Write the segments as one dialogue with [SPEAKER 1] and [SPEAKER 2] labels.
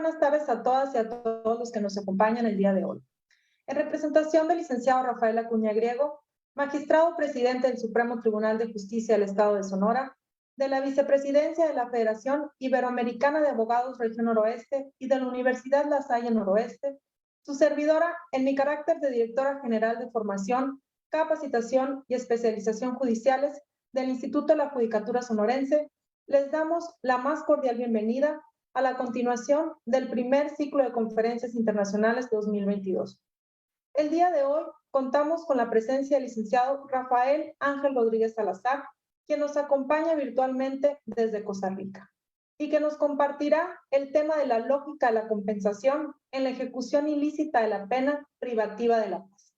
[SPEAKER 1] buenas tardes a todas y a todos los que nos acompañan el día de hoy. En representación del licenciado Rafael Acuña Griego, magistrado presidente del Supremo Tribunal de Justicia del Estado de Sonora, de la Vicepresidencia de la Federación Iberoamericana de Abogados Región Noroeste y de la Universidad La Salle Noroeste, su servidora, en mi carácter de Directora General de Formación, Capacitación y Especialización Judiciales del Instituto de la Judicatura Sonorense, les damos la más cordial bienvenida a la continuación del primer ciclo de conferencias internacionales 2022. El día de hoy contamos con la presencia del licenciado Rafael Ángel Rodríguez Salazar, quien nos acompaña virtualmente desde Costa Rica y que nos compartirá el tema de la lógica de la compensación en la ejecución ilícita de la pena privativa de la paz.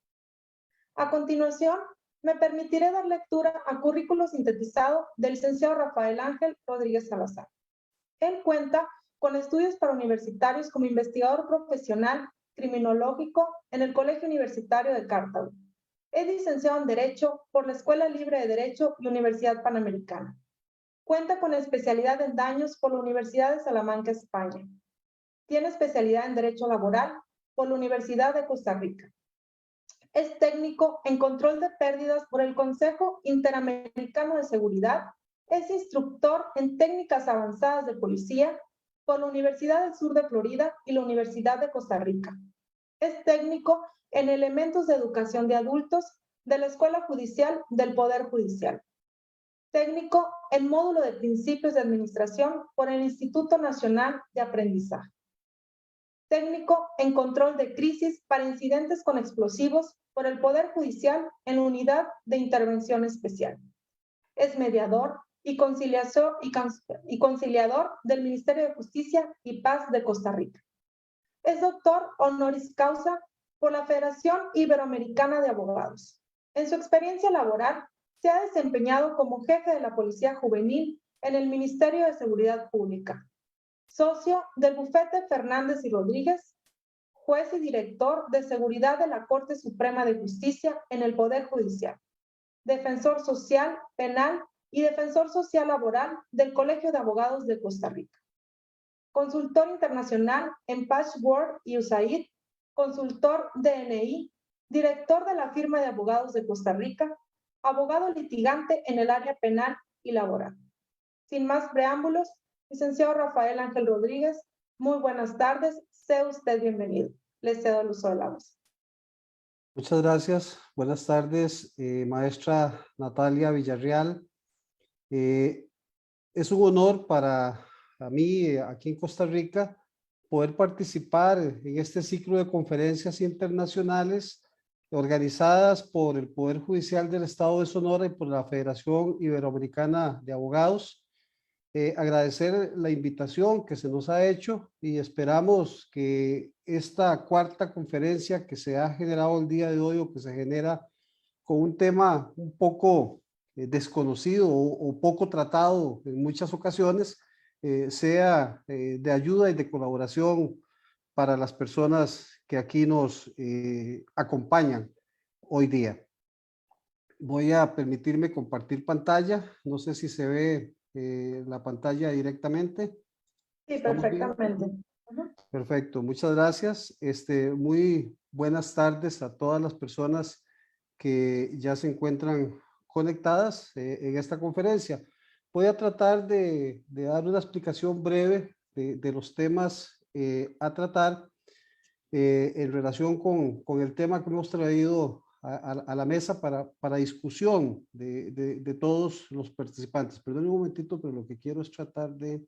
[SPEAKER 1] A continuación, me permitiré dar lectura a currículo sintetizado del licenciado Rafael Ángel Rodríguez Salazar. Él cuenta con estudios para universitarios como investigador profesional criminológico en el Colegio Universitario de Cartago. Es licenciado en Derecho por la Escuela Libre de Derecho y Universidad Panamericana. Cuenta con especialidad en daños por la Universidad de Salamanca, España. Tiene especialidad en Derecho Laboral por la Universidad de Costa Rica. Es técnico en control de pérdidas por el Consejo Interamericano de Seguridad. Es instructor en técnicas avanzadas de policía por la Universidad del Sur de Florida y la Universidad de Costa Rica. Es técnico en elementos de educación de adultos de la Escuela Judicial del Poder Judicial. Técnico en módulo de principios de administración por el Instituto Nacional de Aprendizaje. Técnico en control de crisis para incidentes con explosivos por el Poder Judicial en la Unidad de Intervención Especial. Es mediador y conciliador del Ministerio de Justicia y Paz de Costa Rica. Es doctor honoris causa por la Federación Iberoamericana de Abogados. En su experiencia laboral, se ha desempeñado como jefe de la Policía Juvenil en el Ministerio de Seguridad Pública, socio del bufete Fernández y Rodríguez, juez y director de seguridad de la Corte Suprema de Justicia en el Poder Judicial, defensor social penal y defensor social laboral del Colegio de Abogados de Costa Rica. Consultor internacional en Patchwork y USAID, consultor DNI, director de la firma de abogados de Costa Rica, abogado litigante en el área penal y laboral. Sin más preámbulos, licenciado Rafael Ángel Rodríguez, muy buenas tardes, sea usted bienvenido. Le cedo el uso de la voz.
[SPEAKER 2] Muchas gracias, buenas tardes, maestra Natalia Villarreal. Es un honor para mí, aquí en Costa Rica, poder participar en este ciclo de conferencias internacionales organizadas por el Poder Judicial del Estado de Sonora y por la Federación Iberoamericana de Abogados. Agradecer la invitación que se nos ha hecho y esperamos que esta cuarta conferencia que se ha generado el día de hoy o que se genera con un tema un poco desconocido o poco tratado en muchas ocasiones, sea de ayuda y de colaboración para las personas que aquí nos acompañan hoy día. Voy a permitirme compartir pantalla. No sé si se ve la pantalla directamente.
[SPEAKER 1] Sí, perfectamente.
[SPEAKER 2] Perfecto, muchas gracias. Muy buenas tardes a todas las personas que ya se encuentran conectadas en esta conferencia. Voy a tratar de dar una explicación breve de los temas a tratar en relación con el tema que hemos traído a la mesa para discusión de todos los participantes. Perdón un momentito, pero lo que quiero es tratar de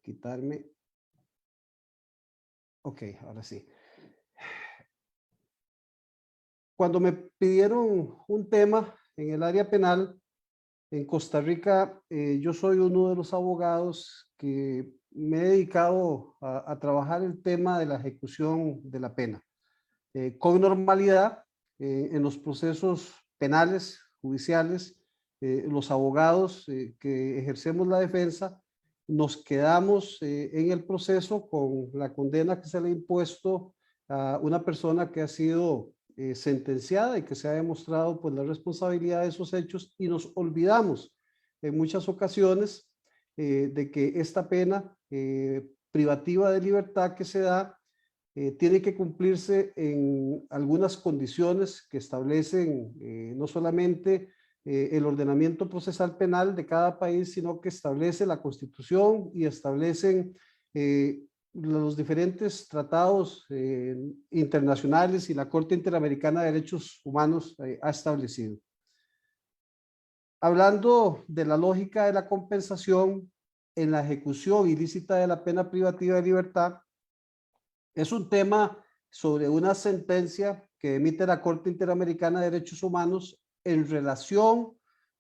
[SPEAKER 2] quitarme. Ok, ahora sí. Cuando me pidieron un tema en el área penal, en Costa Rica, yo soy uno de los abogados que me he dedicado a trabajar el tema de la ejecución de la pena. Con normalidad, en los procesos penales, judiciales, los abogados que ejercemos la defensa, nos quedamos en el proceso con la condena que se le ha impuesto a una persona que ha sido sentenciada y que se ha demostrado pues la responsabilidad de esos hechos, y nos olvidamos en muchas ocasiones de que esta pena privativa de libertad que se da tiene que cumplirse en algunas condiciones que establecen no solamente el ordenamiento procesal penal de cada país, sino que establece la Constitución y establecen los diferentes tratados internacionales y la Corte Interamericana de Derechos Humanos ha establecido. Hablando de la lógica de la compensación en la ejecución ilícita de la pena privativa de libertad, es un tema sobre una sentencia que emite la Corte Interamericana de Derechos Humanos en relación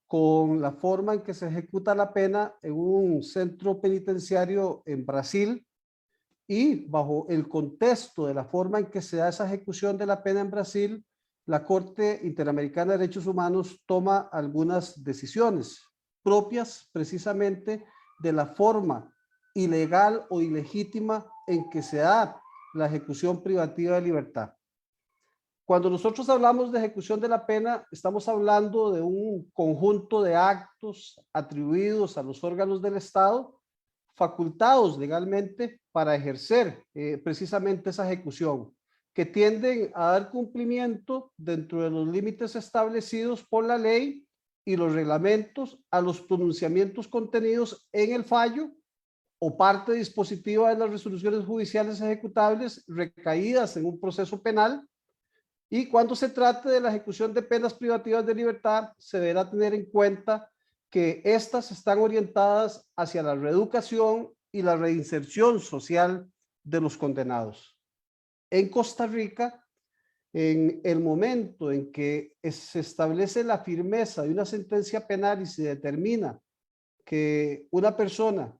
[SPEAKER 2] con la forma en que se ejecuta la pena en un centro penitenciario en Brasil y bajo el contexto de la forma en que se da esa ejecución de la pena en Brasil, la Corte Interamericana de Derechos Humanos toma algunas decisiones propias precisamente de la forma ilegal o ilegítima en que se da la ejecución privativa de libertad. Cuando nosotros hablamos de ejecución de la pena, estamos hablando de un conjunto de actos atribuidos a los órganos del Estado, facultados legalmente para ejercer precisamente esa ejecución, que tienden a dar cumplimiento dentro de los límites establecidos por la ley y los reglamentos a los pronunciamientos contenidos en el fallo o parte dispositiva de las resoluciones judiciales ejecutables recaídas en un proceso penal. Y cuando se trate de la ejecución de penas privativas de libertad, se deberá tener en cuenta que estas están orientadas hacia la reeducación y la reinserción social de los condenados. En Costa Rica, en el momento en que se establece la firmeza de una sentencia penal y se determina que una persona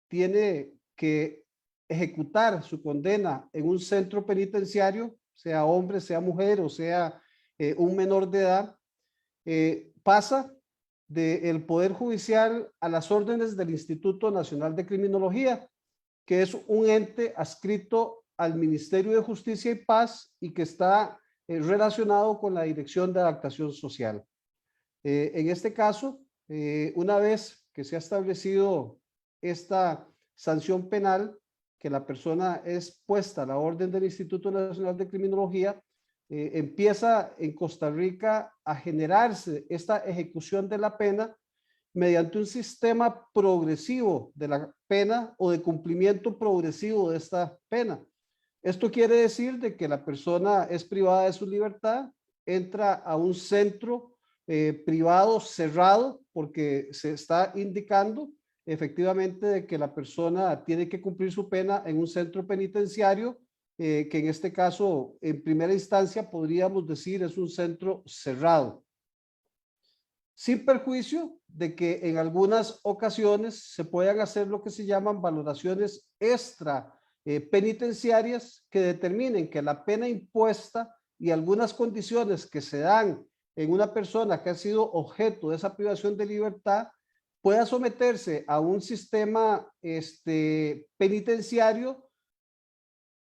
[SPEAKER 2] tiene que ejecutar su condena en un centro penitenciario, sea hombre, sea mujer o sea un menor de edad, pasa del Poder Judicial a las órdenes del Instituto Nacional de Criminología, que es un ente adscrito al Ministerio de Justicia y Paz y que está relacionado con la Dirección de Adaptación Social. En este caso, una vez que se ha establecido esta sanción penal, que la persona es puesta a la orden del Instituto Nacional de Criminología, empieza en Costa Rica a generarse esta ejecución de la pena mediante un sistema progresivo de la pena o de cumplimiento progresivo de esta pena. Esto quiere decir de que la persona es privada de su libertad, entra a un centro privado cerrado, porque se está indicando efectivamente de que la persona tiene que cumplir su pena en un centro penitenciario, que en este caso, en primera instancia, podríamos decir es un centro cerrado. Sin perjuicio de que en algunas ocasiones se puedan hacer lo que se llaman valoraciones extra penitenciarias que determinen que la pena impuesta y algunas condiciones que se dan en una persona que ha sido objeto de esa privación de libertad pueda someterse a un sistema penitenciario,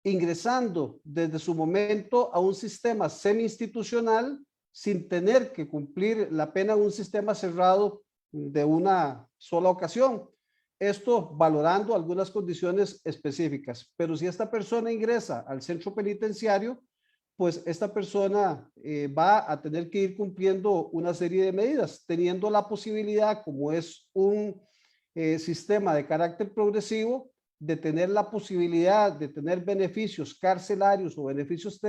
[SPEAKER 2] ingresando desde su momento a un sistema semi-institucional sin tener que cumplir la pena en un sistema cerrado de una sola ocasión. Esto valorando algunas condiciones específicas. Pero si esta persona ingresa al centro penitenciario, pues esta persona va a tener que ir cumpliendo una serie de medidas, teniendo la posibilidad, como es un sistema de carácter progresivo, de tener la posibilidad de tener beneficios carcelarios o beneficios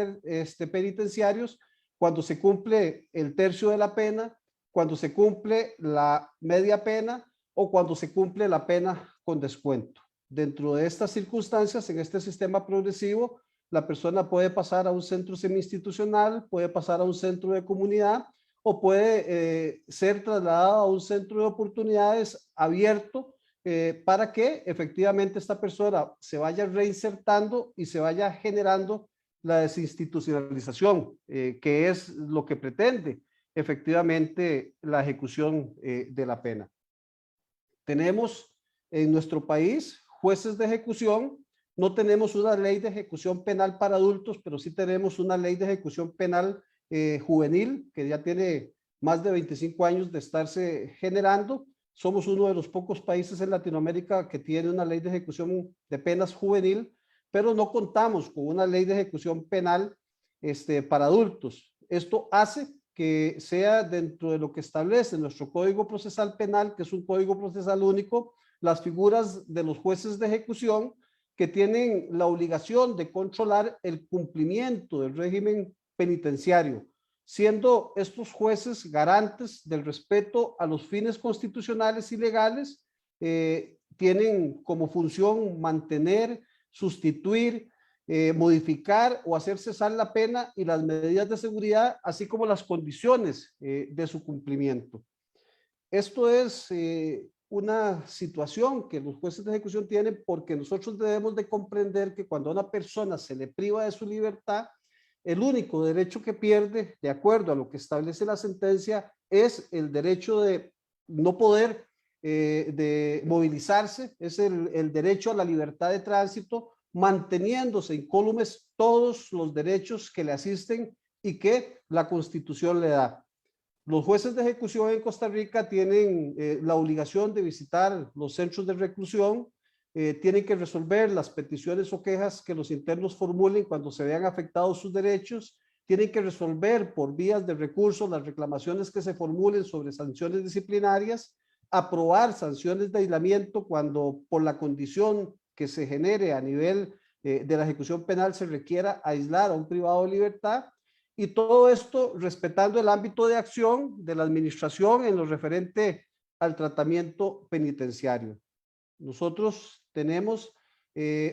[SPEAKER 2] penitenciarios cuando se cumple el tercio de la pena, cuando se cumple la media pena o cuando se cumple la pena con descuento. Dentro de estas circunstancias, en este sistema progresivo, la persona puede pasar a un centro semi-institucional, puede pasar a un centro de comunidad o puede ser trasladado a un centro de oportunidades abierto para que efectivamente esta persona se vaya reinsertando y se vaya generando la desinstitucionalización, que es lo que pretende efectivamente la ejecución de la pena. Tenemos en nuestro país jueces de ejecución. No tenemos una ley de ejecución penal para adultos, pero sí tenemos una ley de ejecución penal juvenil que ya tiene más de 25 años de estarse generando Somos uno de los pocos países en Latinoamérica que tiene una ley de ejecución de penas juvenil, pero no contamos con una ley de ejecución penal para adultos. Esto hace que sea dentro de lo que establece nuestro Código Procesal Penal, que es un código procesal único, las figuras de los jueces de ejecución que tienen la obligación de controlar el cumplimiento del régimen penitenciario, siendo estos jueces garantes del respeto a los fines constitucionales y legales. Tienen como función mantener, sustituir, modificar o hacer cesar la pena y las medidas de seguridad, así como las condiciones de su cumplimiento. Esto es una situación que los jueces de ejecución tienen, porque nosotros debemos de comprender que cuando a una persona se le priva de su libertad, el único derecho que pierde, de acuerdo a lo que establece la sentencia, es el derecho de no poder de movilizarse, es el derecho a la libertad de tránsito, manteniéndose incólumes todos los derechos que le asisten y que la Constitución le da. Los jueces de ejecución en Costa Rica tienen la obligación de visitar los centros de reclusión, tienen que resolver las peticiones o quejas que los internos formulen cuando se vean afectados sus derechos, tienen que resolver por vías de recurso las reclamaciones que se formulen sobre sanciones disciplinarias, aprobar sanciones de aislamiento cuando por la condición que se genere a nivel de la ejecución penal se requiera aislar a un privado de libertad, y todo esto respetando el ámbito de acción de la administración en lo referente al tratamiento penitenciario. Nosotros tenemos,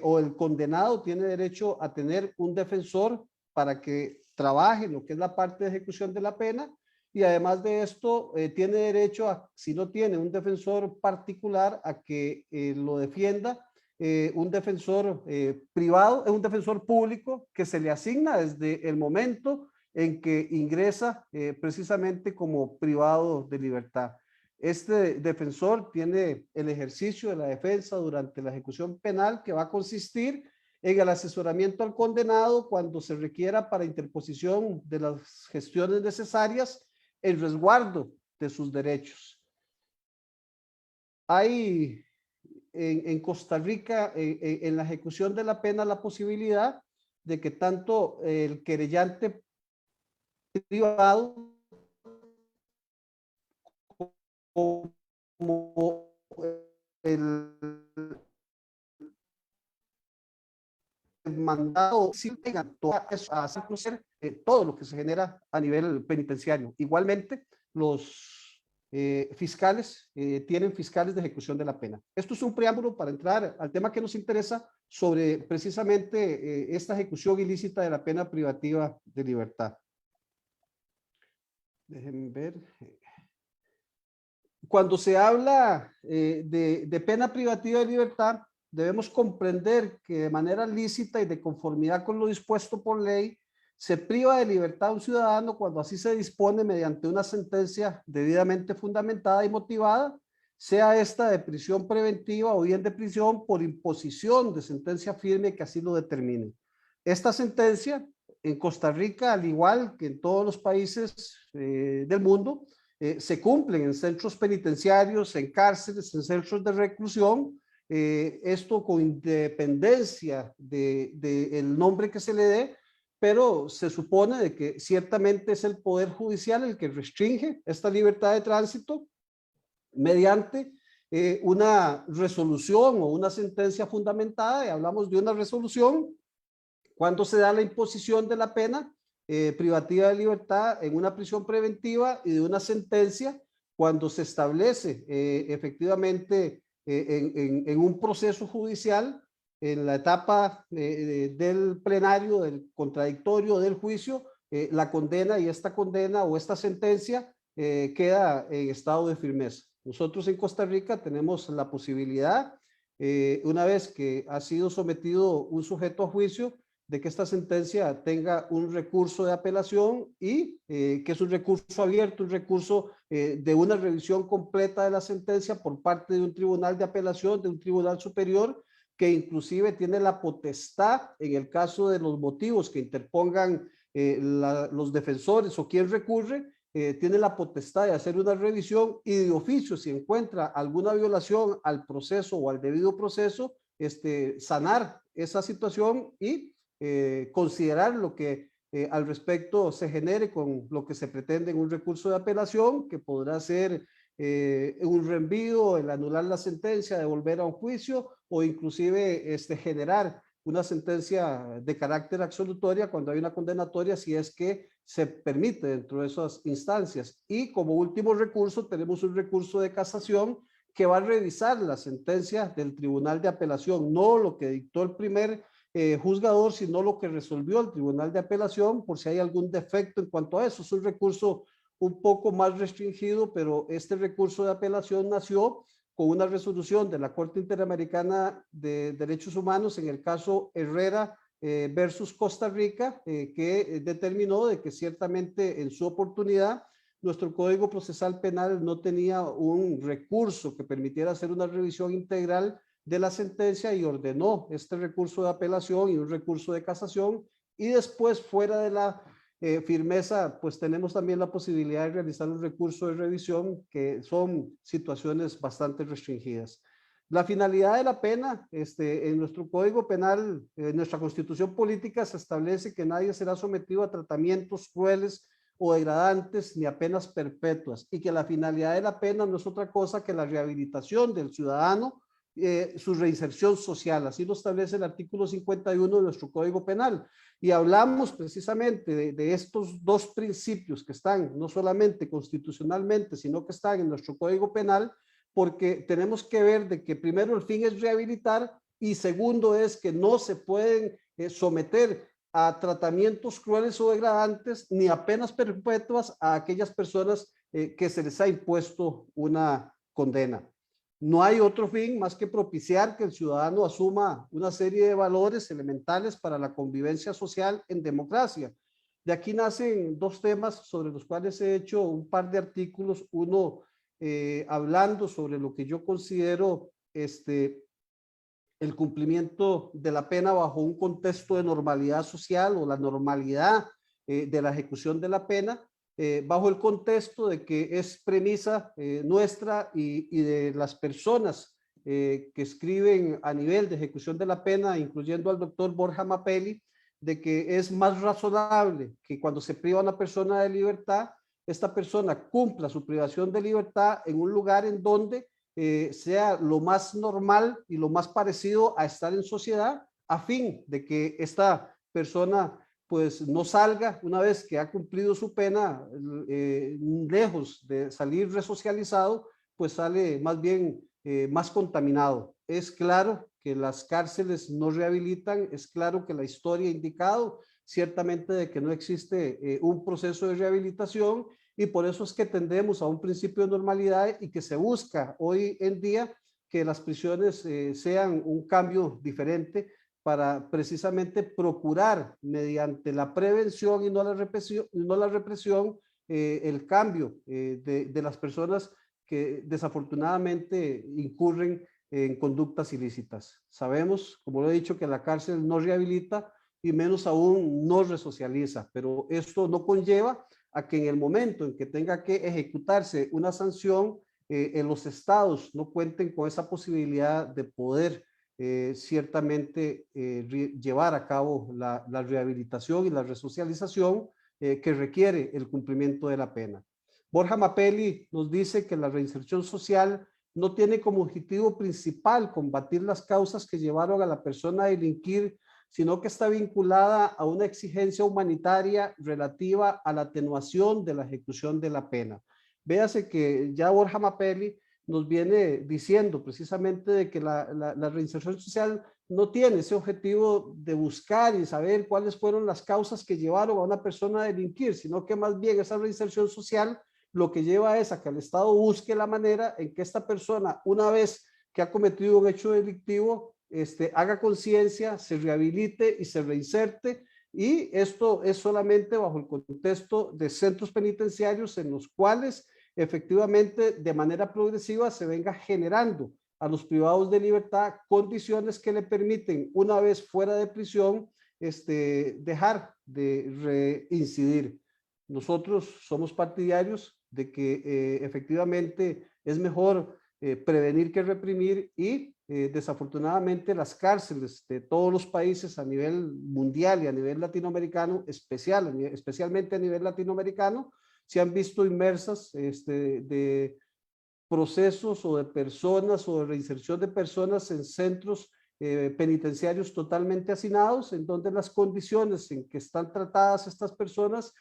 [SPEAKER 2] o el condenado tiene derecho a tener un defensor para que trabaje en lo que es la parte de ejecución de la pena, y además de esto tiene derecho a, si no tiene un defensor particular, a que lo defienda un defensor privado, un defensor público que se le asigna desde el momento en que ingresa precisamente como privado de libertad. Este defensor tiene el ejercicio de la defensa durante la ejecución penal, que va a consistir en el asesoramiento al condenado cuando se requiera para interposición de las gestiones necesarias en resguardo de sus derechos. Hay en Costa Rica, en la ejecución de la pena, la posibilidad de que tanto el querellante privado como el mandado sí tengan a hacer conocer todo lo que se genera a nivel penitenciario. Igualmente, los fiscales tienen fiscales de ejecución de la pena. Esto es un preámbulo para entrar al tema que nos interesa sobre precisamente esta ejecución ilícita de la pena privativa de libertad. Déjenme ver. Cuando se habla de pena privativa de libertad, debemos comprender que de manera lícita y de conformidad con lo dispuesto por ley, se priva de libertad a un ciudadano cuando así se dispone mediante una sentencia debidamente fundamentada y motivada, sea esta de prisión preventiva o bien de prisión por imposición de sentencia firme que así lo determine. Esta sentencia en Costa Rica, al igual que en todos los países del mundo, se cumplen en centros penitenciarios, en cárceles, en centros de reclusión, esto con independencia del nombre que se le dé, pero se supone de que ciertamente es el Poder Judicial el que restringe esta libertad de tránsito mediante una resolución o una sentencia fundamentada, y hablamos de una resolución cuando se da la imposición de la pena privativa de libertad en una prisión preventiva, y de una sentencia cuando se establece efectivamente en un proceso judicial, en la etapa del plenario, del contradictorio, del juicio, la condena, y esta condena o esta sentencia queda en estado de firmeza. Nosotros en Costa Rica tenemos la posibilidad, una vez que ha sido sometido un sujeto a juicio, de que esta sentencia tenga un recurso de apelación y que es un recurso abierto, un recurso de una revisión completa de la sentencia por parte de un tribunal de apelación, de un tribunal superior, que inclusive tiene la potestad, en el caso de los motivos que interpongan los defensores o quien recurre, tiene la potestad de hacer una revisión y de oficio, si encuentra alguna violación al proceso o al debido proceso, sanar esa situación y considerar lo que al respecto se genere con lo que se pretende en un recurso de apelación, que podrá ser un reenvío, el anular la sentencia, devolver a un juicio o inclusive generar una sentencia de carácter absolutoria cuando hay una condenatoria, si es que se permite dentro de esas instancias. Y como último recurso tenemos un recurso de casación que va a revisar la sentencia del Tribunal de Apelación, no lo que dictó el primer juzgador, sino lo que resolvió el Tribunal de Apelación, por si hay algún defecto en cuanto a eso. Es un recurso un poco más restringido, pero este recurso de apelación nació con una resolución de la Corte Interamericana de Derechos Humanos en el caso Herrera versus Costa Rica, que determinó de que ciertamente en su oportunidad nuestro Código Procesal Penal no tenía un recurso que permitiera hacer una revisión integral de la sentencia y ordenó este recurso de apelación y un recurso de casación, y después fuera de la firmeza, pues tenemos también la posibilidad de realizar un recurso de revisión, que son situaciones bastante restringidas. La finalidad de la pena, en nuestro Código Penal, en nuestra Constitución Política, se establece que nadie será sometido a tratamientos crueles o degradantes ni a penas perpetuas, y que la finalidad de la pena no es otra cosa que la rehabilitación del ciudadano, su reinserción social. Así lo establece el artículo 51 de nuestro Código Penal. Y hablamos precisamente de estos dos principios que están no solamente constitucionalmente, sino que están en nuestro Código Penal, porque tenemos que ver de que primero el fin es rehabilitar y segundo es que no se pueden someter a tratamientos crueles o degradantes ni a penas perpetuas a aquellas personas que se les ha impuesto una condena. No hay otro fin más que propiciar que el ciudadano asuma una serie de valores elementales para la convivencia social en democracia. De aquí nacen dos temas sobre los cuales he hecho un par de artículos, uno hablando sobre lo que yo considero el cumplimiento de la pena bajo un contexto de normalidad social o la normalidad de la ejecución de la pena, bajo el contexto de que es premisa nuestra y de las personas que escriben a nivel de ejecución de la pena, incluyendo al doctor Borja Mapelli, de que es más razonable que cuando se priva a una persona de libertad, esta persona cumpla su privación de libertad en un lugar en donde sea lo más normal y lo más parecido a estar en sociedad, a fin de que esta persona pues no salga una vez que ha cumplido su pena, lejos de salir resocializado, pues sale más bien más contaminado. Es claro que las cárceles no rehabilitan, es claro que la historia ha indicado ciertamente de que no existe un proceso de rehabilitación, y por eso es que tendemos a un principio de normalidad y que se busca hoy en día que las prisiones sean un cambio diferente para precisamente procurar mediante la prevención y no la represión el cambio de las personas que desafortunadamente incurren en conductas ilícitas. Sabemos, como lo he dicho, que la cárcel no rehabilita y menos aún no resocializa, pero esto no conlleva a que en el momento en que tenga que ejecutarse una sanción, en los estados no cuenten con esa posibilidad de poder ciertamente llevar a cabo la rehabilitación y la resocialización que requiere el cumplimiento de la pena. Borja Mapelli nos dice que la reinserción social no tiene como objetivo principal combatir las causas que llevaron a la persona a delinquir, sino que está vinculada a una exigencia humanitaria relativa a la atenuación de la ejecución de la pena. Véase que ya Borja Mapelli nos viene diciendo precisamente de que la reinserción social no tiene ese objetivo de buscar y saber cuáles fueron las causas que llevaron a una persona a delinquir, sino que más bien esa reinserción social lo que lleva es a que el Estado busque la manera en que esta persona, una vez que ha cometido un hecho delictivo, haga conciencia, se rehabilite y se reinserte, y esto es solamente bajo el contexto de centros penitenciarios en los cuales efectivamente de manera progresiva se venga generando a los privados de libertad condiciones que le permiten, una vez fuera de prisión, dejar de reincidir. nosotros somos partidarios de que efectivamente es mejor prevenir que reprimir y desafortunadamente las cárceles de todos los países a nivel mundial y a nivel latinoamericano, especialmente a nivel latinoamericano, se han visto inmersas de procesos o de personas o de reinserción de personas en centros penitenciarios totalmente hacinados, en donde las condiciones en que están tratadas estas personas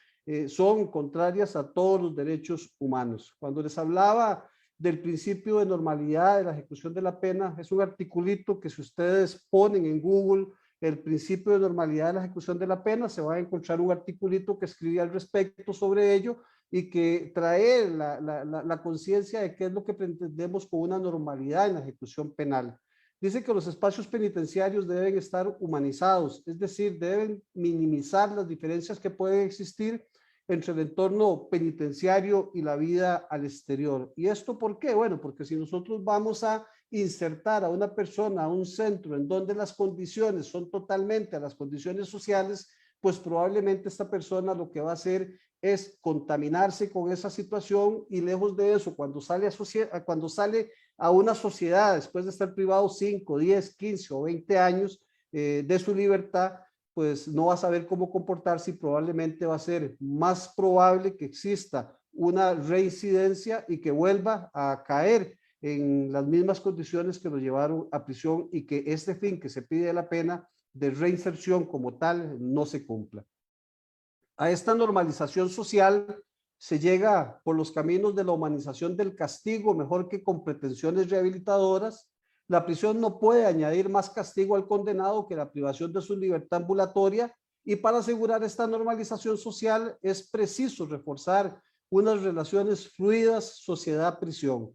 [SPEAKER 2] son contrarias a todos los derechos humanos. Cuando les hablaba del principio de normalidad de la ejecución de la pena, es un articulito que si ustedes ponen en Google el principio de normalidad de la ejecución de la pena, se va a encontrar un articulito que escribí al respecto sobre ello y que trae la conciencia de qué es lo que pretendemos con una normalidad en la ejecución penal. Dice que los espacios penitenciarios deben estar humanizados, es decir, deben minimizar las diferencias que pueden existir entre el entorno penitenciario y la vida al exterior. ¿Y esto por qué? Bueno, porque si nosotros vamos a insertar a una persona a un centro en donde las condiciones son totalmente a las condiciones sociales, pues probablemente esta persona lo que va a hacer es contaminarse con esa situación y lejos de eso, cuando sale a una sociedad después de estar privado 5, 10, 15 o 20 años de su libertad, pues no va a saber cómo comportarse y probablemente va a ser más probable que exista una reincidencia y que vuelva a caer en las mismas condiciones que lo llevaron a prisión y que este fin que se pide de la pena de reinserción como tal no se cumpla. A esta normalización social se llega por los caminos de la humanización del castigo, mejor que con pretensiones rehabilitadoras. La prisión no puede añadir más castigo al condenado que la privación de su libertad ambulatoria, y para asegurar esta normalización social es preciso reforzar unas relaciones fluidas sociedad-prisión.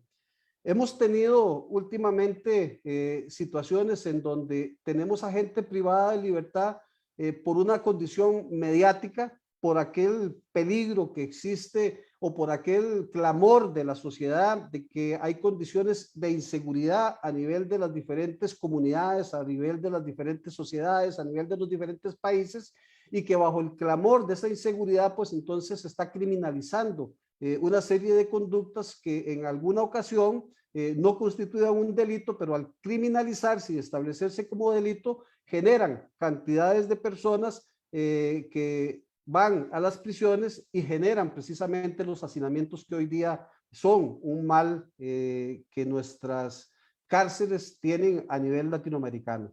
[SPEAKER 2] Hemos tenido últimamente situaciones en donde tenemos a gente privada de libertad por una condición mediática, por aquel peligro que existe o por aquel clamor de la sociedad de que hay condiciones de inseguridad a nivel de las diferentes comunidades, a nivel de las diferentes sociedades, a nivel de los diferentes países, y que bajo el clamor de esa inseguridad, pues entonces se está criminalizando una serie de conductas que en alguna ocasión no constituyen un delito, pero al criminalizarse y establecerse como delito, generan cantidades de personas que van a las prisiones y generan precisamente los hacinamientos que hoy día son un mal que nuestras cárceles tienen a nivel latinoamericano.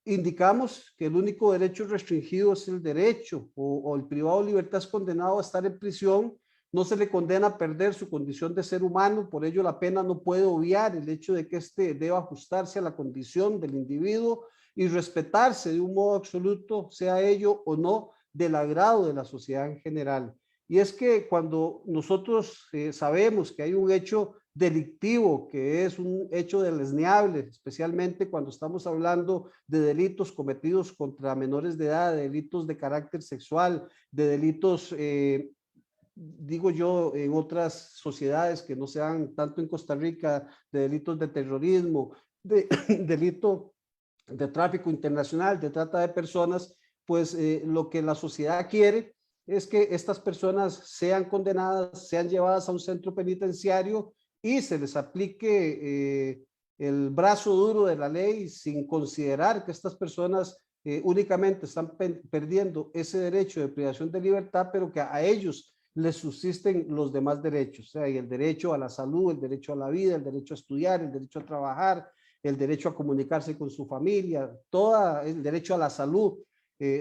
[SPEAKER 2] Indicamos que el único derecho restringido es el derecho o el privado de libertad es condenado a estar en prisión, no se le condena a perder su condición de ser humano, por ello la pena no puede obviar el hecho de que éste deba ajustarse a la condición del individuo y respetarse de un modo absoluto, sea ello o no del agrado de la sociedad en general. Y es que cuando nosotros sabemos que hay un hecho delictivo, que es un hecho deleznable, especialmente cuando estamos hablando de delitos cometidos contra menores de edad, de delitos de carácter sexual, de delitos, digo yo, en otras sociedades que no sean tanto en Costa Rica, de delitos de terrorismo, de delito de tráfico internacional, de trata de personas, pues lo que la sociedad quiere es que estas personas sean condenadas, sean llevadas a un centro penitenciario y se les aplique el brazo duro de la ley sin considerar que estas personas únicamente están perdiendo ese derecho de privación de libertad, pero que a ellos les subsisten los demás derechos, o sea, y el derecho a la salud, el derecho a la vida, el derecho a estudiar, el derecho a trabajar, el derecho a comunicarse con su familia, todo el derecho a la salud.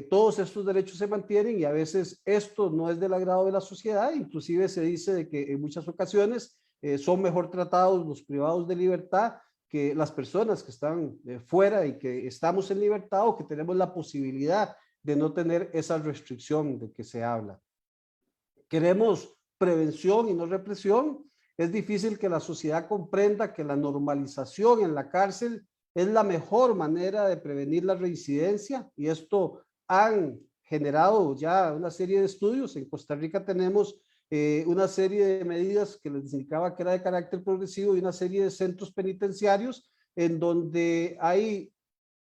[SPEAKER 2] Todos estos derechos se mantienen y a veces esto no es del agrado de la sociedad, inclusive se dice de que en muchas ocasiones son mejor tratados los privados de libertad que las personas que están fuera y que estamos en libertad o que tenemos la posibilidad de no tener esa restricción de que se habla. Queremos prevención y no represión. Es difícil que la sociedad comprenda que la normalización en la cárcel es la mejor manera de prevenir la reincidencia, y esto han generado ya una serie de estudios. En Costa Rica tenemos una serie de medidas que les indicaba que era de carácter progresivo y una serie de centros penitenciarios en donde hay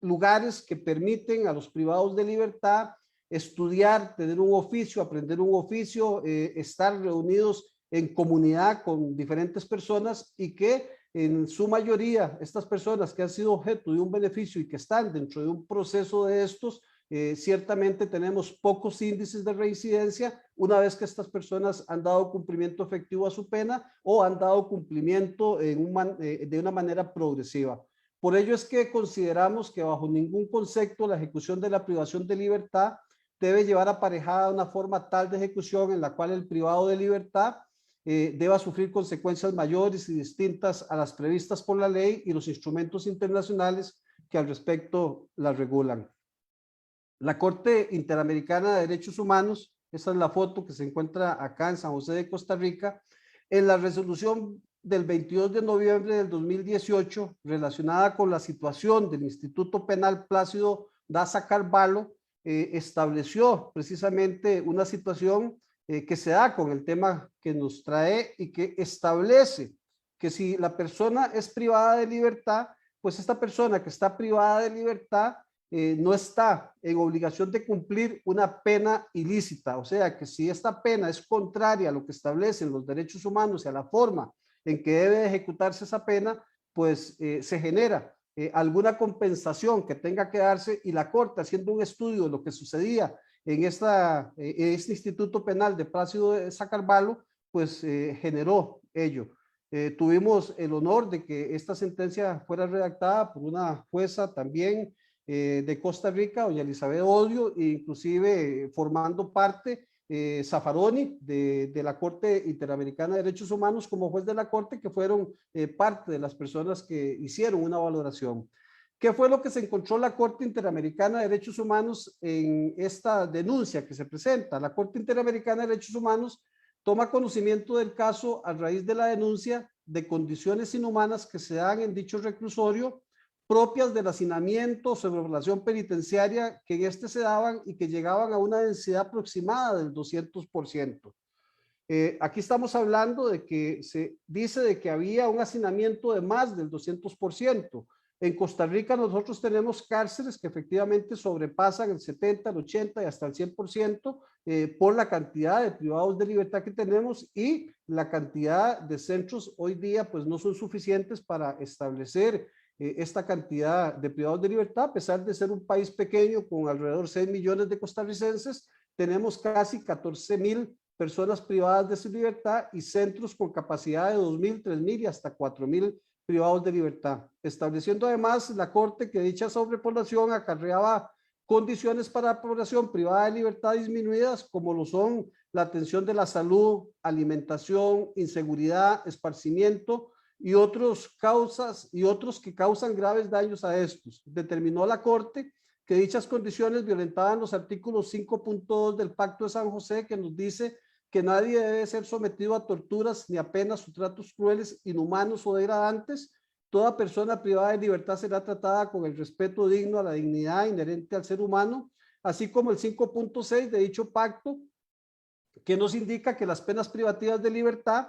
[SPEAKER 2] lugares que permiten a los privados de libertad estudiar, tener un oficio, aprender un oficio, estar reunidos en comunidad con diferentes personas y que en su mayoría estas personas que han sido objeto de un beneficio y que están dentro de un proceso de estos, ciertamente tenemos pocos índices de reincidencia una vez que estas personas han dado cumplimiento efectivo a su pena o han dado cumplimiento de una manera progresiva. Por ello es que consideramos que bajo ningún concepto la ejecución de la privación de libertad debe llevar aparejada una forma tal de ejecución en la cual el privado de libertad deba sufrir consecuencias mayores y distintas a las previstas por la ley y los instrumentos internacionales que al respecto la regulan. La Corte Interamericana de Derechos Humanos, esa es la foto que se encuentra acá en San José de Costa Rica, en la resolución del 22 de noviembre del 2018 relacionada con la situación del Instituto Penal Plácido Daza Carvalho, estableció precisamente una situación que se da con el tema que nos trae y que establece que si la persona es privada de libertad, pues esta persona que está privada de libertad no está en obligación de cumplir una pena ilícita, o sea que si esta pena es contraria a lo que establecen los derechos humanos y a la forma en que debe ejecutarse esa pena, pues se genera alguna compensación que tenga que darse y la Corte, haciendo un estudio de lo que sucedía en este Instituto Penal de Plácido de Carvalho, pues generó ello. Tuvimos el honor de que esta sentencia fuera redactada por una jueza también de Costa Rica, doña Elizabeth Odio, e inclusive formando parte Zaffaroni de la Corte Interamericana de Derechos Humanos como juez de la Corte, que fueron parte de las personas que hicieron una valoración. ¿Qué fue lo que se encontró la Corte Interamericana de Derechos Humanos en esta denuncia que se presenta? La Corte Interamericana de Derechos Humanos toma conocimiento del caso a raíz de la denuncia de condiciones inhumanas que se dan en dicho reclusorio, propias del hacinamiento o sobrepoblación penitenciaria que en este se daban y que llegaban a una densidad aproximada del 200%. Aquí estamos hablando de que se dice de que había un hacinamiento de más del 200%. En Costa Rica nosotros tenemos cárceles que efectivamente sobrepasan el 70, el 80 y hasta el 100% por la cantidad de privados de libertad que tenemos y la cantidad de centros hoy día pues no son suficientes para establecer esta cantidad de privados de libertad. A pesar de ser un país pequeño con alrededor de 6 millones de costarricenses, tenemos casi 14,000 personas privadas de su libertad y centros con capacidad de 2,000, 3,000 y hasta 4,000 privados de libertad, estableciendo además la Corte que dicha sobrepoblación acarreaba condiciones para la población privada de libertad disminuidas, como lo son la atención de la salud, alimentación, inseguridad, esparcimiento y otros que causan graves daños a estos. Determinó la Corte que dichas condiciones violentaban los artículos 5.2 del Pacto de San José, que nos dice que nadie debe ser sometido a torturas ni a penas o tratos crueles, inhumanos o degradantes. Toda persona privada de libertad será tratada con el respeto digno a la dignidad inherente al ser humano, así como el 5.6 de dicho pacto, que nos indica que las penas privativas de libertad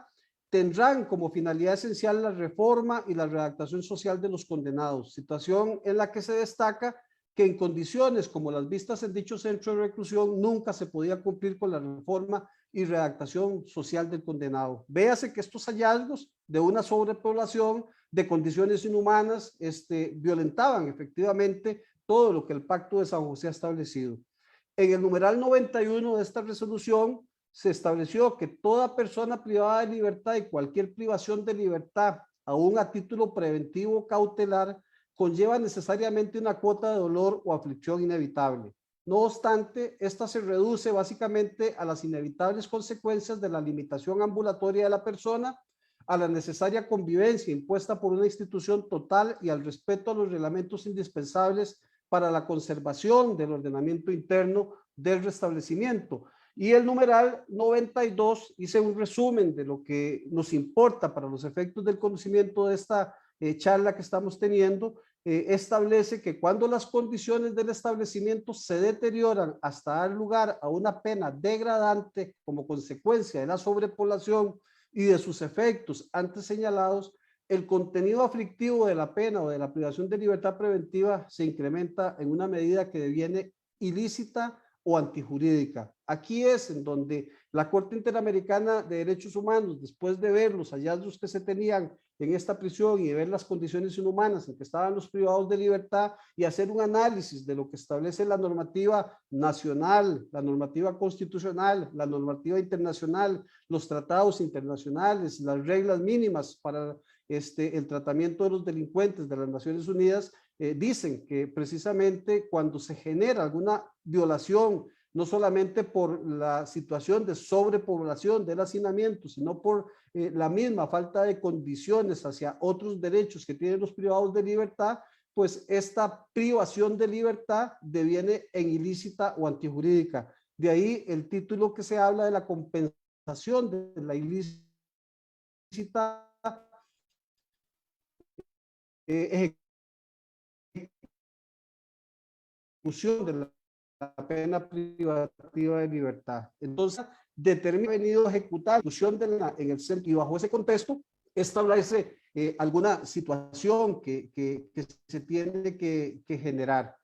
[SPEAKER 2] tendrán como finalidad esencial la reforma y la readaptación social de los condenados, situación en la que se destaca que en condiciones como las vistas en dicho centro de reclusión nunca se podía cumplir con la reforma y redactación social del condenado. Véase que estos hallazgos de una sobrepoblación, de condiciones inhumanas, violentaban efectivamente todo lo que el Pacto de San José ha establecido. En el numeral 91 de esta resolución se estableció que toda persona privada de libertad y cualquier privación de libertad, aún a título preventivo cautelar, conlleva necesariamente una cuota de dolor o aflicción inevitable. No obstante, esta se reduce básicamente a las inevitables consecuencias de la limitación ambulatoria de la persona, a la necesaria convivencia impuesta por una institución total y al respeto a los reglamentos indispensables para la conservación del ordenamiento interno del restablecimiento. Y el numeral 92 hice un resumen de lo que nos importa para los efectos del conocimiento de esta charla que estamos teniendo. Establece que cuando las condiciones del establecimiento se deterioran hasta dar lugar a una pena degradante como consecuencia de la sobrepoblación y de sus efectos antes señalados, el contenido aflictivo de la pena o de la privación de libertad preventiva se incrementa en una medida que deviene ilícita o antijurídica. Aquí es en donde la Corte Interamericana de Derechos Humanos, después de ver los hallazgos que se tenían en esta prisión y de ver las condiciones inhumanas en que estaban los privados de libertad y hacer un análisis de lo que establece la normativa nacional, la normativa constitucional, la normativa internacional, los tratados internacionales, las reglas mínimas para el tratamiento de los delincuentes de las Naciones Unidas, dicen que precisamente cuando se genera alguna violación, no solamente por la situación de sobrepoblación del hacinamiento, sino por la misma falta de condiciones hacia otros derechos que tienen los privados de libertad, pues esta privación de libertad deviene en ilícita o antijurídica. De ahí el título que se habla de la compensación de la ilícita ejecución de la pena privativa de libertad. Entonces, determina venido a ejecutar la ejecución en el centro y bajo ese contexto establece alguna situación que se tiene que generar.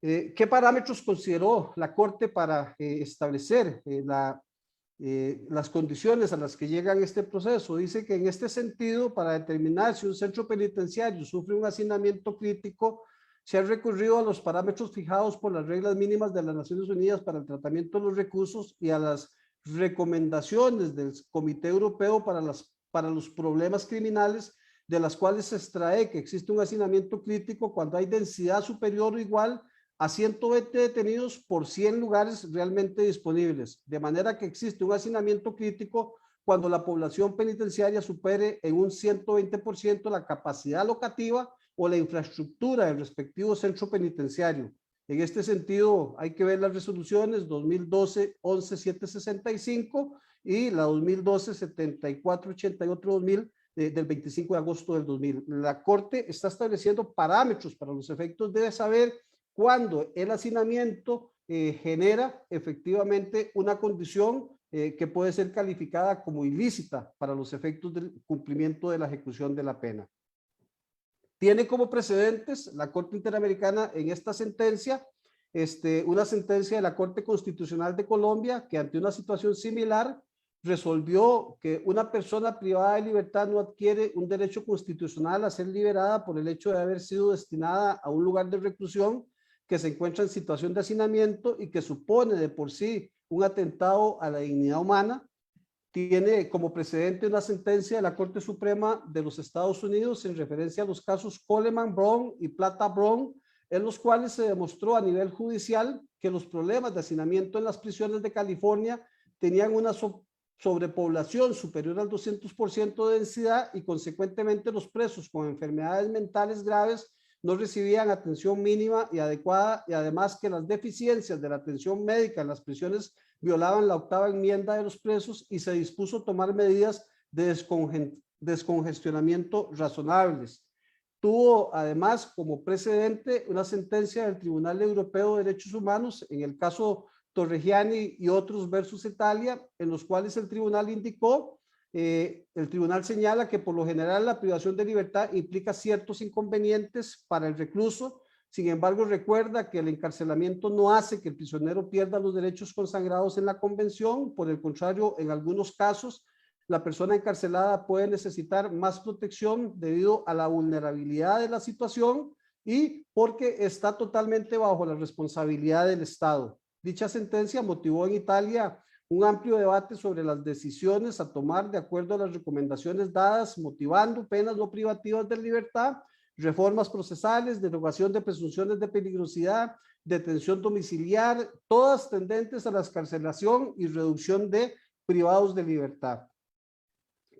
[SPEAKER 2] ¿Qué parámetros consideró la Corte para establecer las condiciones a las que llegan este proceso? Dice que en este sentido, para determinar si un centro penitenciario sufre un hacinamiento crítico, se ha recurrido a los parámetros fijados por las reglas mínimas de las Naciones Unidas para el tratamiento de los reclusos y a las recomendaciones del Comité Europeo para los problemas criminales, de las cuales se extrae que existe un hacinamiento crítico cuando hay densidad superior o igual a 120 detenidos por 100 lugares realmente disponibles, de manera que existe un hacinamiento crítico cuando la población penitenciaria supere en un 120% la capacidad locativa o la infraestructura del respectivo centro penitenciario. En este sentido, hay que ver las resoluciones 2012-11-765 y la 2012-7488-2000 del 25 de agosto del 2000. La Corte está estableciendo parámetros para los efectos de saber cuándo el hacinamiento genera efectivamente una condición que puede ser calificada como ilícita para los efectos del cumplimiento de la ejecución de la pena. Tiene como precedentes la Corte Interamericana en esta sentencia, una sentencia de la Corte Constitucional de Colombia que ante una situación similar resolvió que una persona privada de libertad no adquiere un derecho constitucional a ser liberada por el hecho de haber sido destinada a un lugar de reclusión que se encuentra en situación de hacinamiento y que supone de por sí un atentado a la dignidad humana. Tiene como precedente una sentencia de la Corte Suprema de los Estados Unidos en referencia a los casos Coleman Brown y Plata Brown, en los cuales se demostró a nivel judicial que los problemas de hacinamiento en las prisiones de California tenían una sobrepoblación superior al 200% de densidad y consecuentemente los presos con enfermedades mentales graves no recibían atención mínima y adecuada, y además que las deficiencias de la atención médica en las prisiones violaban la octava enmienda de los presos y se dispuso tomar medidas de descongestionamiento razonables. Tuvo además como precedente una sentencia del Tribunal Europeo de Derechos Humanos en el caso Torreggiani y otros versus Italia, en los cuales el tribunal indicó, el tribunal señala que por lo general la privación de libertad implica ciertos inconvenientes para el recluso. Sin embargo, recuerda que el encarcelamiento no hace que el prisionero pierda los derechos consagrados en la convención. Por el contrario, en algunos casos, la persona encarcelada puede necesitar más protección debido a la vulnerabilidad de la situación y porque está totalmente bajo la responsabilidad del Estado. Dicha sentencia motivó en Italia un amplio debate sobre las decisiones a tomar de acuerdo a las recomendaciones dadas, motivando penas no privativas de libertad, reformas procesales, derogación de presunciones de peligrosidad, detención domiciliar, todas tendentes a la excarcelación y reducción de privados de libertad.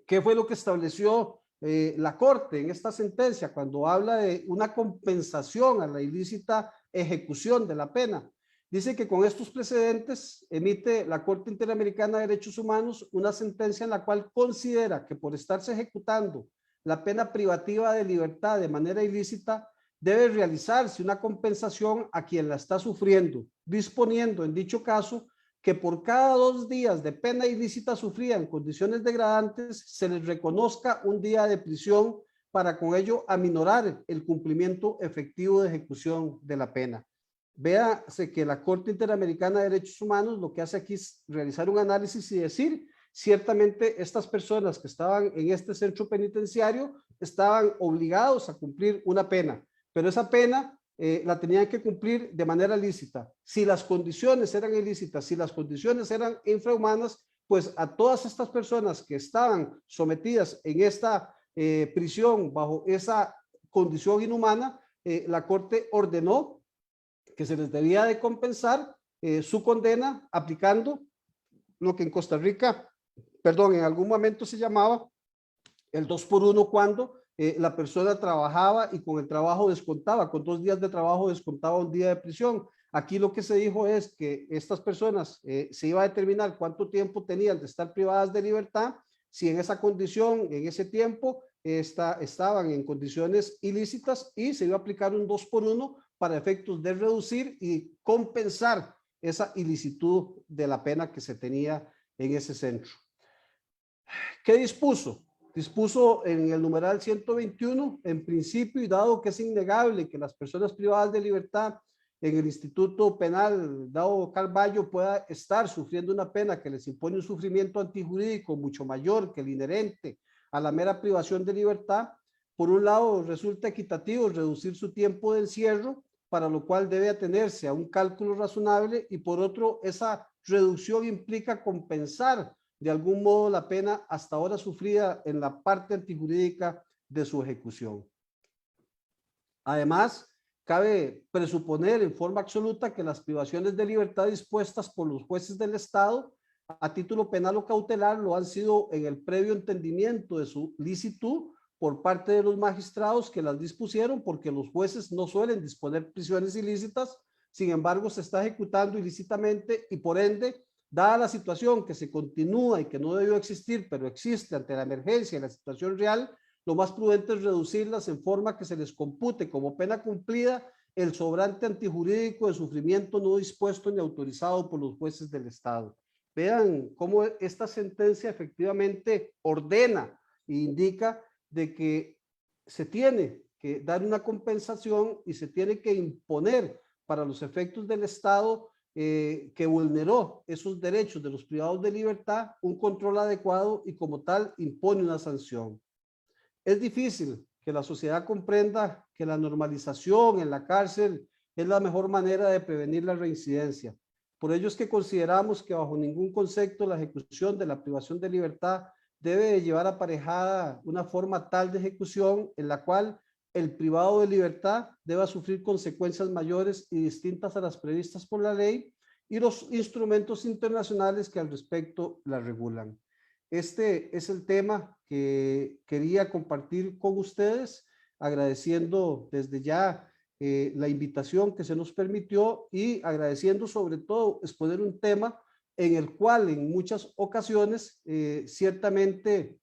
[SPEAKER 2] ¿Qué fue lo que estableció la Corte en esta sentencia cuando habla de una compensación a la ilícita ejecución de la pena? Dice que con estos precedentes emite la Corte Interamericana de Derechos Humanos una sentencia en la cual considera que por estarse ejecutando la pena privativa de libertad de manera ilícita, debe realizarse una compensación a quien la está sufriendo, disponiendo en dicho caso que por cada 2 días de pena ilícita sufrida en condiciones degradantes se les reconozca un día de prisión para con ello aminorar el cumplimiento efectivo de ejecución de la pena. véase que la Corte Interamericana de Derechos Humanos lo que hace aquí es realizar un análisis y decir, ciertamente estas personas que estaban en este centro penitenciario estaban obligados a cumplir una pena, pero esa pena la tenían que cumplir de manera lícita. Si las condiciones eran ilícitas, si las condiciones eran infrahumanas, pues a todas estas personas que estaban sometidas en esta prisión bajo esa condición inhumana, la Corte ordenó que se les debía de compensar su condena aplicando lo que en Costa Rica, perdón, en algún momento se llamaba el 2 por 1 cuando la persona trabajaba y con el trabajo descontaba, con 2 días de trabajo descontaba 1 día de prisión. Aquí lo que se dijo es que estas personas se iba a determinar cuánto tiempo tenían de estar privadas de libertad, si en esa condición, en ese tiempo, estaban en condiciones ilícitas y se iba a aplicar un 2 por 1 para efectos de reducir y compensar esa ilicitud de la pena que se tenía en ese centro. ¿Qué dispuso? Dispuso en el numeral 121, en principio y dado que es innegable que las personas privadas de libertad en el Instituto Penal Dado Carballo pueda estar sufriendo una pena que les impone un sufrimiento antijurídico mucho mayor que el inherente a la mera privación de libertad, por un lado resulta equitativo reducir su tiempo de encierro, para lo cual debe atenerse a un cálculo razonable, y por otro, esa reducción implica compensar de algún modo la pena hasta ahora sufrida en la parte antijurídica de su ejecución. Además, cabe presuponer en forma absoluta que las privaciones de libertad dispuestas por los jueces del Estado a título penal o cautelar lo han sido en el previo entendimiento de su licitud por parte de los magistrados que las dispusieron, porque los jueces no suelen disponer prisiones ilícitas, sin embargo se está ejecutando ilícitamente y por ende, dada la situación que se continúa y que no debió existir, pero existe ante la emergencia y la situación real, lo más prudente es reducirlas en forma que se les compute como pena cumplida el sobrante antijurídico de sufrimiento no dispuesto ni autorizado por los jueces del Estado. Vean cómo esta sentencia efectivamente ordena e indica de que se tiene que dar una compensación y se tiene que imponer para los efectos del Estado que vulneró esos derechos de los privados de libertad un control adecuado y como tal impone una sanción. Es difícil que la sociedad comprenda que la normalización en la cárcel es la mejor manera de prevenir la reincidencia. Por ello es que consideramos que bajo ningún concepto la ejecución de la privación de libertad debe llevar aparejada una forma tal de ejecución en la cual el privado de libertad deba sufrir consecuencias mayores y distintas a las previstas por la ley y los instrumentos internacionales que al respecto la regulan. Este es el tema que quería compartir con ustedes, agradeciendo desde ya la invitación que se nos permitió y agradeciendo sobre todo exponer un tema en el cual en muchas ocasiones ciertamente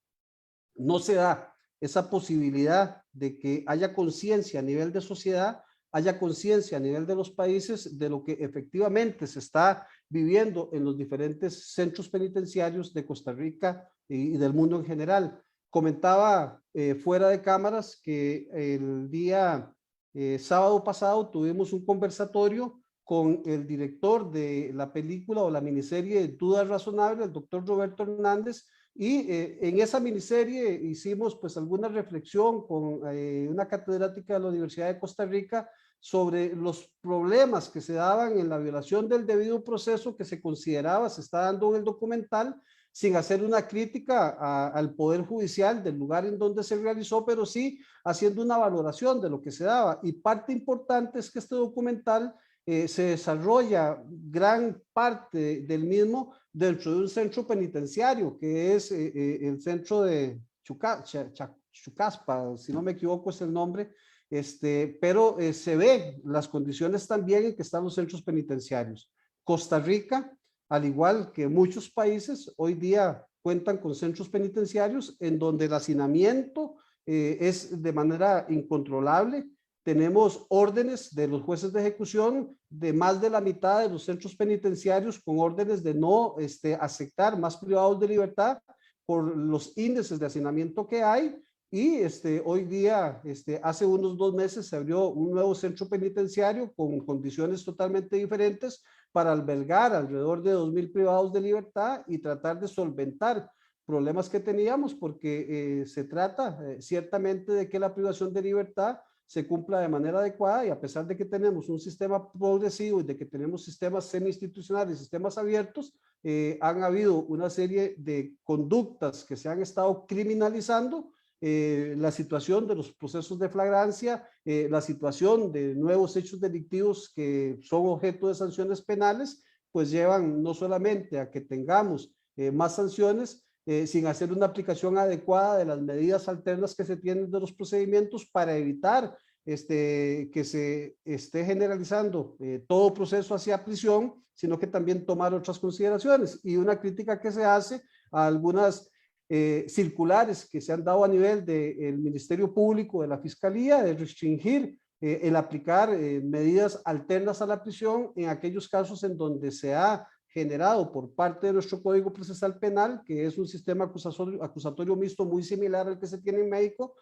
[SPEAKER 2] no se da esa posibilidad de que haya conciencia a nivel de sociedad, haya conciencia a nivel de los países de lo que efectivamente se está viviendo en los diferentes centros penitenciarios de Costa Rica y del mundo en general. Comentaba fuera de cámaras que el día sábado pasado tuvimos un conversatorio con el director de la película o la miniserie Dudas Razonables, el doctor Roberto Hernández, y en esa miniserie hicimos pues alguna reflexión con una catedrática de la Universidad de Costa Rica sobre los problemas que se daban en la violación del debido proceso que se consideraba se está dando en el documental, sin hacer una crítica al Poder Judicial del lugar en donde se realizó, pero sí haciendo una valoración de lo que se daba. Y parte importante es que este documental se desarrolla gran parte del mismo dentro de un centro penitenciario, que es el centro de Chucaspa, si no me equivoco es el nombre, pero se ve las condiciones también en que están los centros penitenciarios. Costa Rica, al igual que muchos países, hoy día cuentan con centros penitenciarios en donde el hacinamiento es de manera incontrolable. Tenemos órdenes de los jueces de ejecución de más de la mitad de los centros penitenciarios con órdenes de no aceptar más privados de libertad por los índices de hacinamiento que hay, Y hoy día, hace unos 2 meses se abrió un nuevo centro penitenciario con condiciones totalmente diferentes para albergar alrededor de 2.000 privados de libertad y tratar de solventar problemas que teníamos, porque se trata ciertamente de que la privación de libertad se cumpla de manera adecuada, y a pesar de que tenemos un sistema progresivo y de que tenemos sistemas semi-institucionales, sistemas abiertos, han habido una serie de conductas que se han estado criminalizando. La situación de los procesos de flagrancia, la situación de nuevos hechos delictivos que son objeto de sanciones penales, pues llevan no solamente a que tengamos más sanciones, sin hacer una aplicación adecuada de las medidas alternas que se tienen de los procedimientos para evitar que se esté generalizando todo proceso hacia prisión, sino que también tomar otras consideraciones. Y una crítica que se hace a algunas circulares que se han dado a nivel del Ministerio Público, de la Fiscalía, de restringir el aplicar medidas alternas a la prisión en aquellos casos en donde se ha generado por parte de nuestro Código Procesal Penal, que es un sistema acusatorio mixto muy similar al que se tiene en México,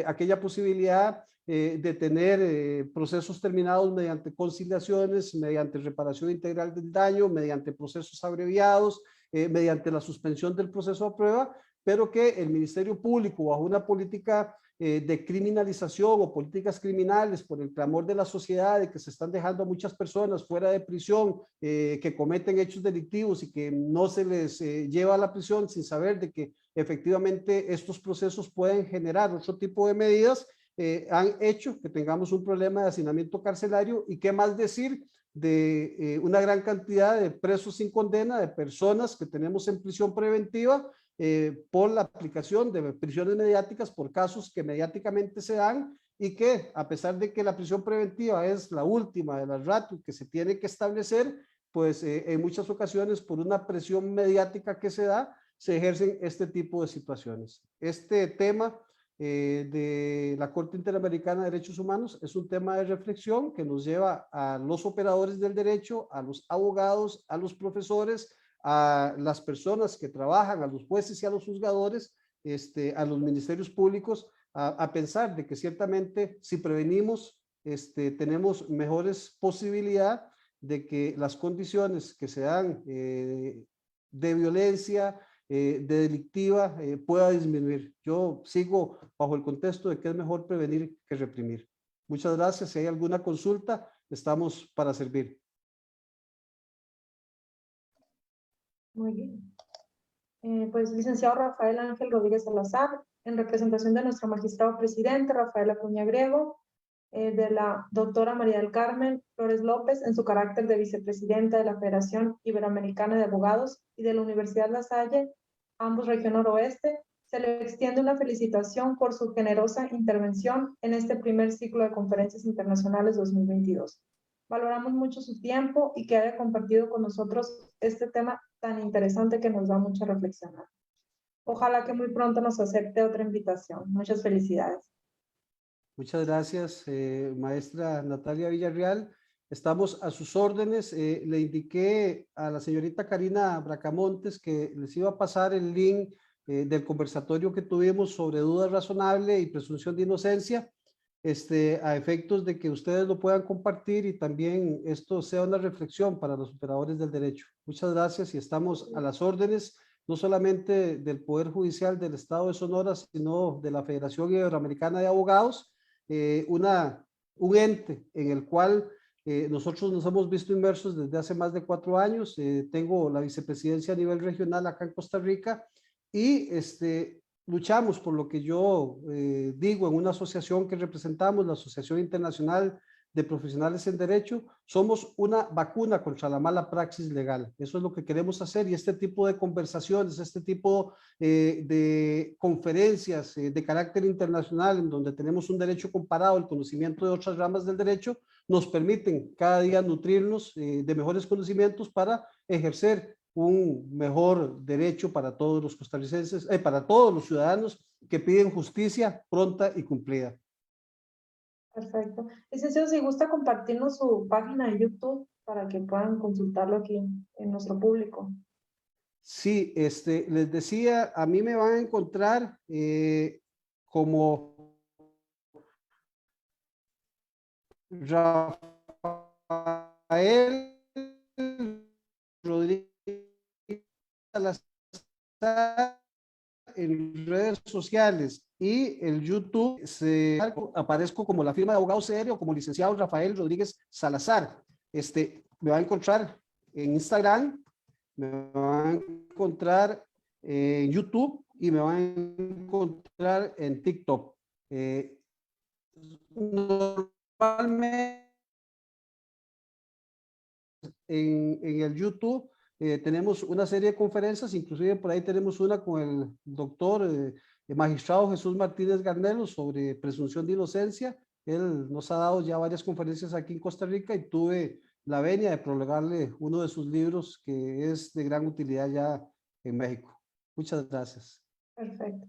[SPEAKER 2] aquella posibilidad de tener procesos terminados mediante conciliaciones, mediante reparación integral del daño, mediante procesos abreviados, mediante la suspensión del proceso a prueba, pero que el Ministerio Público, bajo una política de criminalización o políticas criminales por el clamor de la sociedad de que se están dejando a muchas personas fuera de prisión, que cometen hechos delictivos y que no se les lleva a la prisión sin saber de que efectivamente estos procesos pueden generar otro tipo de medidas, han hecho que tengamos un problema de hacinamiento carcelario. Y qué más decir de una gran cantidad de presos sin condena, de personas que tenemos en prisión preventiva por la aplicación de prisiones mediáticas por casos que mediáticamente se dan, y que a pesar de que la prisión preventiva es la última de las ratio que se tiene que establecer, pues en muchas ocasiones por una presión mediática que se da, se ejercen este tipo de situaciones. Este tema de la Corte Interamericana de Derechos Humanos es un tema de reflexión que nos lleva a los operadores del derecho, a los abogados, a los profesores, a las personas que trabajan, a los jueces y a los juzgadores, a los ministerios públicos, a pensar de que ciertamente si prevenimos, tenemos mejores posibilidades de que las condiciones que se dan de violencia, de delictiva, pueda disminuir. Yo sigo bajo el contexto de que es mejor prevenir que reprimir. Muchas gracias. Si hay alguna consulta, estamos para servir.
[SPEAKER 1] Muy bien. Pues licenciado Rafael Ángel Rodríguez Salazar, en representación de nuestro magistrado presidente Rafael Acuña Griego, de la doctora María del Carmen Flores López, en su carácter de vicepresidenta de la Federación Iberoamericana de Abogados y de la Universidad La Salle, ambos región noroeste, se le extiende una felicitación por su generosa intervención en este primer ciclo de conferencias internacionales 2022. Valoramos mucho su tiempo y que haya compartido con nosotros este tema tan interesante que nos da mucho a reflexionar. Ojalá que muy pronto nos acepte otra invitación. Muchas felicidades.
[SPEAKER 2] Muchas gracias, maestra Natalia Villarreal. Estamos a sus órdenes. Le indiqué a la señorita Karina Bracamontes que les iba a pasar el link del conversatorio que tuvimos sobre duda razonable y presunción de inocencia, a efectos de que ustedes lo puedan compartir y también esto sea una reflexión para los operadores del derecho. Muchas gracias y estamos a las órdenes, no solamente del Poder Judicial del Estado de Sonora, sino de la Federación Iberoamericana de Abogados, un ente en el cual nosotros nos hemos visto inmersos desde hace más de 4 años. Tengo la vicepresidencia a nivel regional acá en Costa Rica y luchamos por lo que yo digo en una asociación que representamos, la Asociación Internacional de Profesionales en Derecho. Somos una vacuna contra la mala praxis legal. Eso es lo que queremos hacer, y este tipo de conversaciones, este tipo de conferencias de carácter internacional en donde tenemos un derecho comparado, el conocimiento de otras ramas del derecho, nos permiten cada día nutrirnos de mejores conocimientos para ejercer un mejor derecho para todos los costarricenses, para todos los ciudadanos que piden justicia pronta y cumplida.
[SPEAKER 1] Perfecto. Licenciado, si gusta compartirnos su página de YouTube para que puedan consultarlo aquí en nuestro público.
[SPEAKER 2] Sí, les decía, a mí me van a encontrar como Rafael Rodríguez Salazar en redes sociales y el YouTube aparezco como la firma de abogado serio, como licenciado Rafael Rodríguez Salazar. Me va a encontrar en Instagram, me va a encontrar en YouTube y me va a encontrar en TikTok. Normalmente en el YouTube tenemos una serie de conferencias, inclusive por ahí tenemos una con el doctor magistrado Jesús Martínez Garnelo sobre presunción de inocencia. Él nos ha dado ya varias conferencias aquí en Costa Rica y tuve la venia de prologarle uno de sus libros que es de gran utilidad ya en México. Muchas gracias.
[SPEAKER 1] Perfecto.